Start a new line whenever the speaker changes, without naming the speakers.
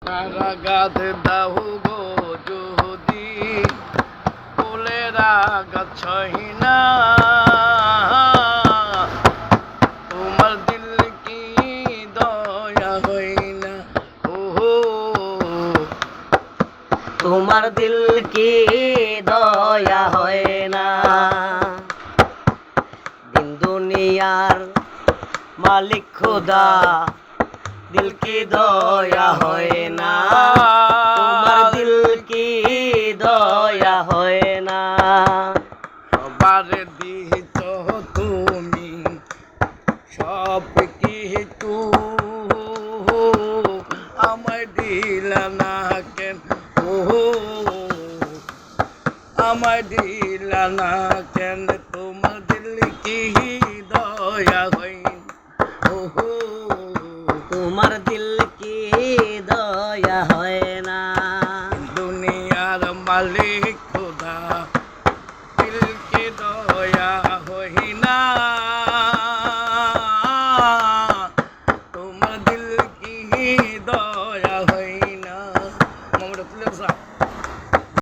কারাগার দাও গো যদি ফুলেরা গাছই না তোমার দিল কি দয়া হই না ওহো
তোমার দিল কি দয়া হয় না দিন দুনিয়ার মালিক খোদা দিল কি দয়া হয় না তোমার দিল কি দয়া হয় না
সবার দিছ তুমি সব কিছু আমায় দিলা না কেন ওহো আমায় দিলা না কেন তোমার দিল কি দয়া হয় ওহো
তোমার দিল কি দয়া হয় না
দুনিয়ার মালিক খোদা দিল কি দয়া হই না